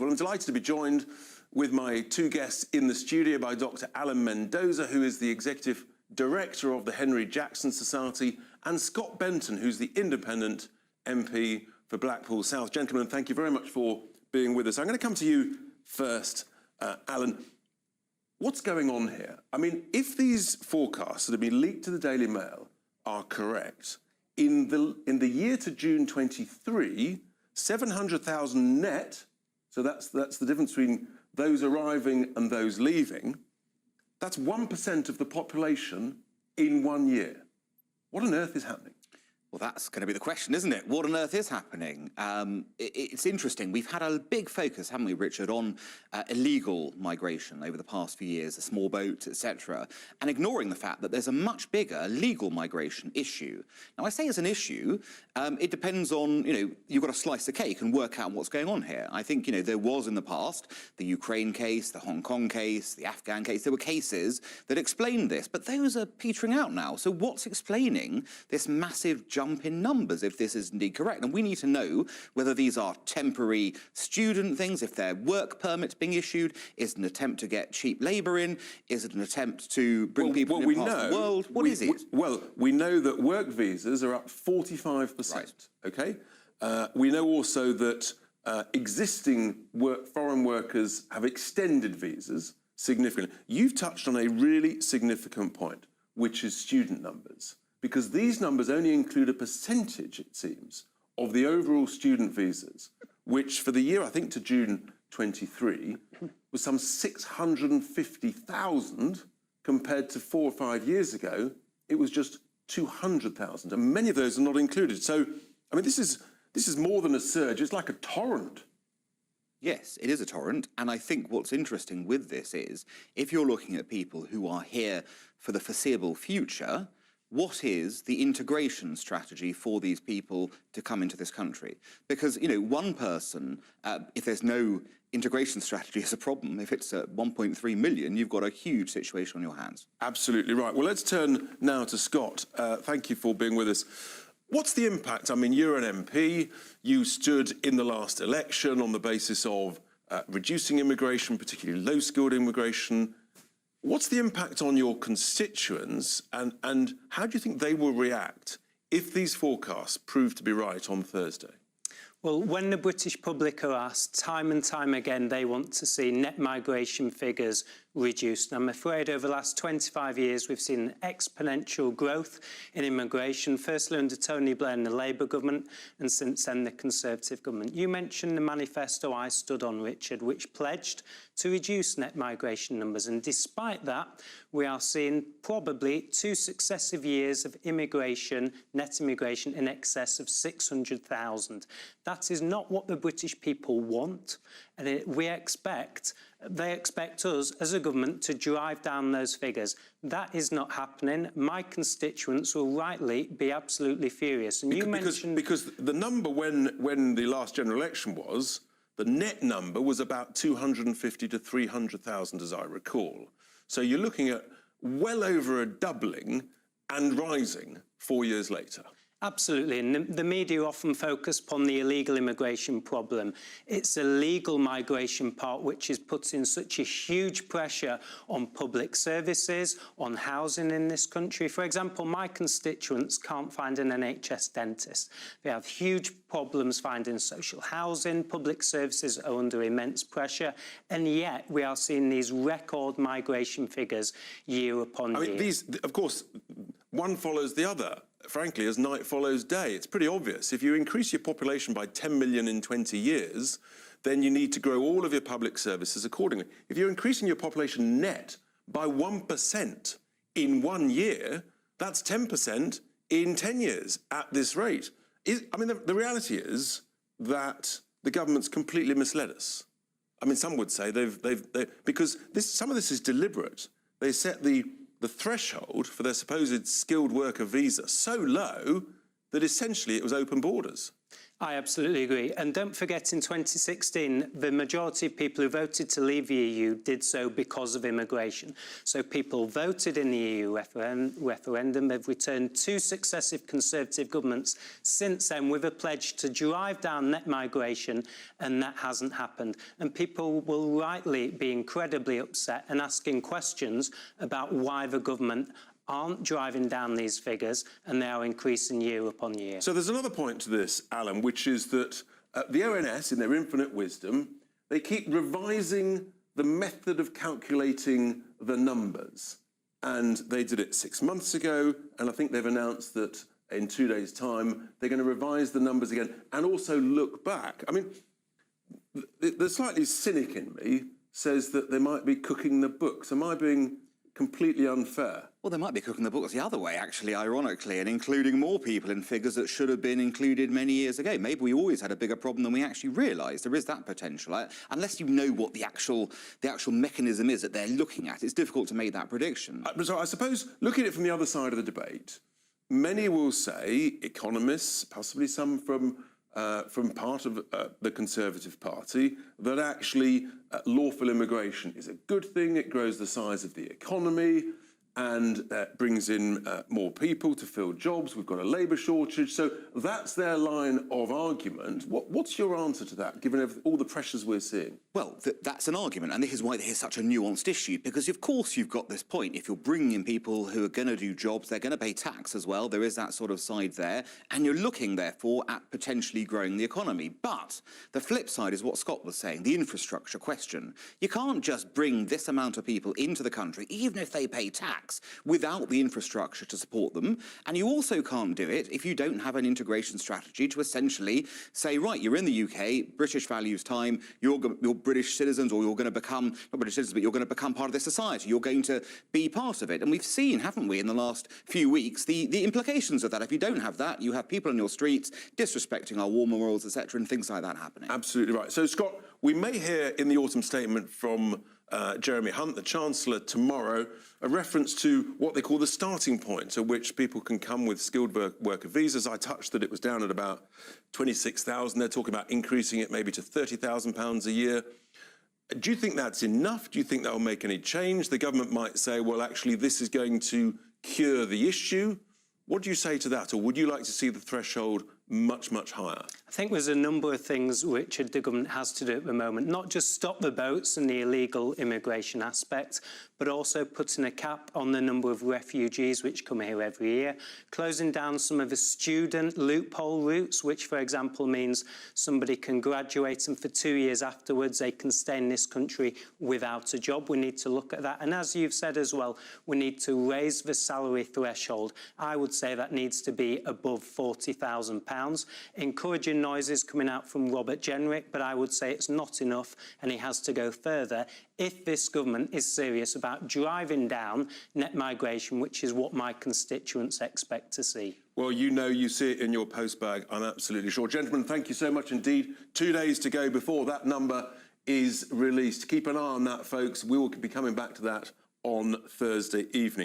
Well, I'm delighted to be joined with my two guests in the studio by Dr. Alan Mendoza, who is the Executive Director of the Henry Jackson Society, and Scott Benton, who's the Independent MP for Blackpool South. Gentlemen, thank you very much for being with us. I'm going to come to you first, Alan. What's going on here? I mean, if these forecasts that have been leaked to the Daily Mail are correct, in the year to June 23, 700,000 net, so that's the difference between those arriving and those leaving, that's 1% of the population in 1 year. What on earth is happening? Well, that's going to be the question, isn't it? What on earth is happening? It's interesting. We've had a big focus, haven't we, Richard, on illegal migration over the past few years, the small boats, etc., and ignoring the fact that there's a much bigger legal migration issue. Now, I say it's an issue. It depends on, you've got to slice the cake and work out what's going on here. I think, there was in the past the Ukraine case, the Hong Kong case, the Afghan case. There were cases that explained this, but those are petering out now. So what's explaining this massive jump in numbers, if this is indeed correct? And we need to know whether these are temporary student things, if they're work permits being issued, is it an attempt to get cheap labour in, is it an attempt to bring people in parts of the world? What is it? Well, we know that work visas are up 45%, right. Okay? We know also that existing foreign workers have extended visas significantly. You've touched on a really significant point, which is student numbers. Because these numbers only include a percentage, it seems, of the overall student visas, which for the year, I think, to June 23, was some 650,000, compared to 4 or 5 years ago, it was just 200,000, and many of those are not included. So, I mean, this is more than a surge, it's like a torrent. Yes, it is a torrent, and I think what's interesting with this is, if you're looking at people who are here for the foreseeable future, what is the integration strategy for these people to come into this country? Because, one person, if there's no integration strategy, is a problem. If it's 1.3 million, you've got a huge situation on your hands. Absolutely right. Well, let's turn now to Scott. Thank you for being with us. What's the impact? I mean, you're an MP. You stood in the last election on the basis of reducing immigration, particularly low-skilled immigration. What's the impact on your constituents, and how do you think they will react if these forecasts prove to be right on Thursday? Well, when the British public are asked, time and time again, they want to see net migration figures reduced. And I'm afraid over the last 25 years, we've seen exponential growth in immigration, firstly under Tony Blair and the Labour government, and since then the Conservative government. You mentioned the manifesto I stood on, Richard, which pledged to reduce net migration numbers. And despite that, we are seeing probably 2 successive years of immigration, net immigration, in excess of 600,000. That is not what the British people want, and they expect us as a government to drive down those figures. That is not happening. My constituents will rightly be absolutely furious. And because the number when the last general election was, the net number was about 250 to 300,000, as I recall. So you're looking at well over a doubling and rising 4 years later. Absolutely, and the media often focus upon the illegal immigration problem. It's the legal migration part which is putting such a huge pressure on public services, on housing in this country. For example, my constituents can't find an NHS dentist. They have huge problems finding social housing, public services are under immense pressure, and yet we are seeing these record migration figures year upon year. I mean, these, of course, one follows the other. Frankly, as night follows day. It's pretty obvious. If you increase your population by 10 million in 20 years, then you need to grow all of your public services accordingly. If you're increasing your population net by 1% in 1 year, that's 10% in 10 years at this rate. I mean, the reality is that the government's completely misled us. I mean, some would say because some of this is deliberate. They set the threshold for their supposed skilled worker visa so low that essentially it was open borders. I absolutely agree. And don't forget, in 2016, the majority of people who voted to leave the EU did so because of immigration. So people voted in the EU referendum. They've returned 2 successive Conservative governments since then with a pledge to drive down net migration, and that hasn't happened. And people will rightly be incredibly upset and asking questions about why the government aren't driving down these figures, and they are increasing year upon year. So there's another point to this, Alan, which is that the ONS, in their infinite wisdom, they keep revising the method of calculating the numbers. And they did it 6 months ago, and I think they've announced that in 2 days' time, they're going to revise the numbers again and also look back. I mean, the slightly cynic in me says that they might be cooking the books. Am I being completely unfair? Well, they might be cooking the books the other way, actually, ironically, and including more people in figures that should have been included many years ago. Maybe we always had a bigger problem than we actually realised. There is that potential. Unless you know what the actual mechanism is that they're looking at, it's difficult to make that prediction. So I suppose, looking at it from the other side of the debate, many will say, economists, possibly some from part of the Conservative Party, that actually lawful immigration is a good thing. It grows the size of the economy and brings in more people to fill jobs. We've got a labour shortage. So that's their line of argument. What's your answer to that, given all the pressures we're seeing? Well, that's an argument, and this is why this is such a nuanced issue, because of course you've got this point. If you're bringing in people who are going to do jobs, they're going to pay tax as well. There is that sort of side there, and you're looking, therefore, at potentially growing the economy. But the flip side is what Scott was saying, the infrastructure question. You can't just bring this amount of people into the country, even if they pay tax, without the infrastructure to support them. And you also can't do it if you don't have an integration strategy to essentially say, right, you're in the UK, British values time, you're British citizens, or you're going to become, not British citizens, but you're going to become part of this society. You're going to be part of it. And we've seen, haven't we, in the last few weeks, the implications of that. If you don't have that, you have people on your streets disrespecting our war memorials, etc., and things like that happening. Absolutely right. So, Scott, we may hear in the autumn statement from Jeremy Hunt, the Chancellor, tomorrow, a reference to what they call the starting point at which people can come with skilled worker visas. I touched that it was down at about 26,000. They're talking about increasing it maybe to £30,000 a year. Do you think that's enough? Do you think that will make any change? The government might say, well, actually, this is going to cure the issue. What do you say to that? Or would you like to see the threshold much, much higher? I think there's a number of things which the government has to do at the moment, not just stop the boats and the illegal immigration aspect, but also putting a cap on the number of refugees which come here every year, closing down some of the student loophole routes, which, for example, means somebody can graduate and for 2 years afterwards they can stay in this country without a job. We need to look at that. And as you've said as well, we need to raise the salary threshold. I would say that needs to be above £40,000. Encouraging noises coming out from Robert Jenrick, but I would say it's not enough and he has to go further if this government is serious about driving down net migration, which is what my constituents expect to see. Well, you see it in your postbag, I'm absolutely sure. Gentlemen, thank you so much indeed. 2 days to go before that number is released. Keep an eye on that, folks. We will be coming back to that on Thursday evening.